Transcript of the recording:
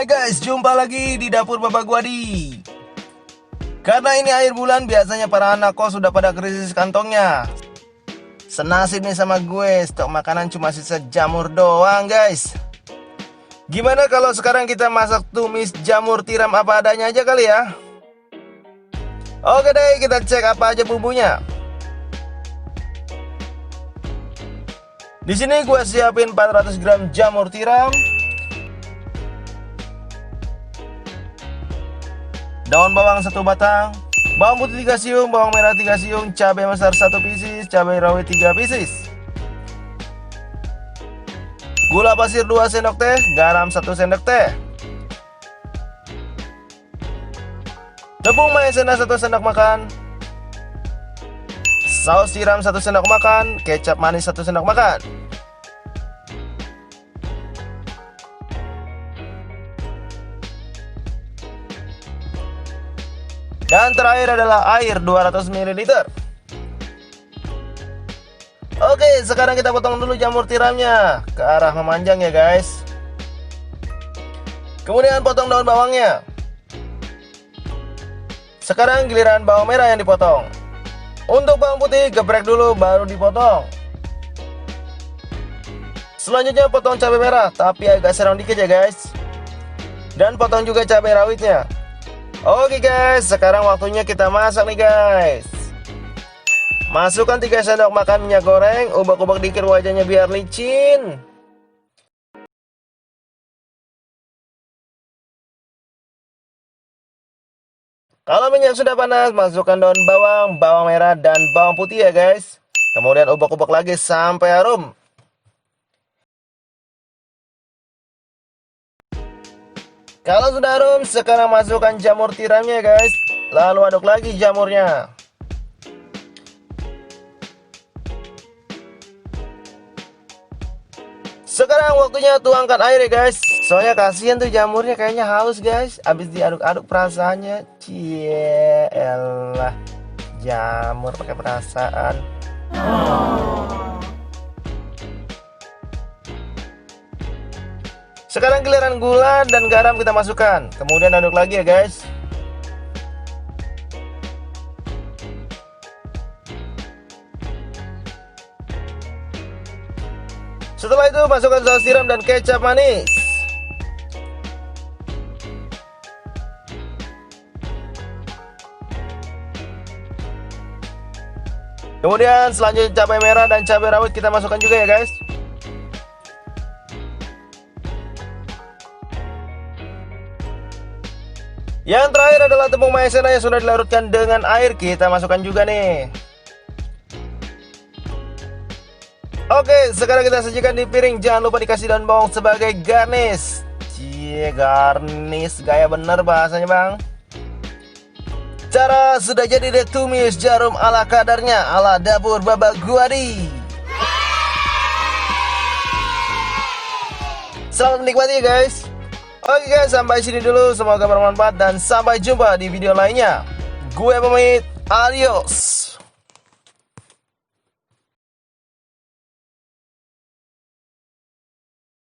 Hai guys, jumpa lagi di dapur Bapak Guadi. Karena ini akhir bulan, biasanya para anak kos sudah pada krisis kantongnya. Senasib nih sama gue, stok makanan cuma sisa jamur doang guys. Gimana kalau sekarang kita masak tumis jamur tiram apa adanya aja kali ya? Oke deh, kita cek apa aja bumbunya. Di sini gue siapin 400 gram jamur tiram, daun bawang 1 batang, bawang putih 3 siung, bawang merah 3 siung, cabai besar 1 pieces, cabai rawit 3 pieces, gula pasir 2 sendok teh, garam 1 sendok teh, tepung maizena 1 sendok makan, saus tiram 1 sendok makan, kecap manis 1 sendok makan. Dan terakhir adalah air 200 ml. Oke, sekarang kita potong dulu jamur tiramnya ke arah memanjang ya guys. Kemudian potong daun bawangnya. Sekarang giliran bawang merah yang dipotong. Untuk bawang putih geprek dulu baru dipotong. Selanjutnya potong cabai merah, tapi agak serong dikit ya guys. Dan potong juga cabai rawitnya. Oke guys, sekarang waktunya kita masak nih guys. Masukkan 3 sendok makan minyak goreng, ubah-ubah dikit wajahnya biar licin. Kalau minyak sudah panas, masukkan daun bawang, bawang merah, dan bawang putih ya guys. Kemudian ubah-ubah lagi sampai harum. Kalau sudah harum, sekarang masukkan jamur tiramnya guys. Lalu aduk lagi jamurnya. Sekarang waktunya tuangkan air ya guys. Soalnya kasihan tuh jamurnya kayaknya haus guys. Abis diaduk-aduk perasaannya. Cielah, jamur pakai perasaan. Sekarang giliran gula dan garam kita masukkan. Kemudian aduk lagi ya guys. Setelah itu masukkan saus tiram dan kecap manis. Kemudian selanjutnya cabai merah dan cabai rawit kita masukkan juga ya guys. Yang terakhir adalah tepung maizena yang sudah dilarutkan dengan air, kita masukkan juga nih. Oke, sekarang kita sajikan di piring. Jangan lupa dikasih daun bawang sebagai garnish. Garnish, gaya bener bahasanya bang. Cara sudah jadi deh tumis jarum ala kadarnya, ala dapur Bapak Guadi. Selamat menikmati ya guys. Oke guys, sampai sini dulu. Semoga bermanfaat dan sampai jumpa di video lainnya. Gue pamit, adios.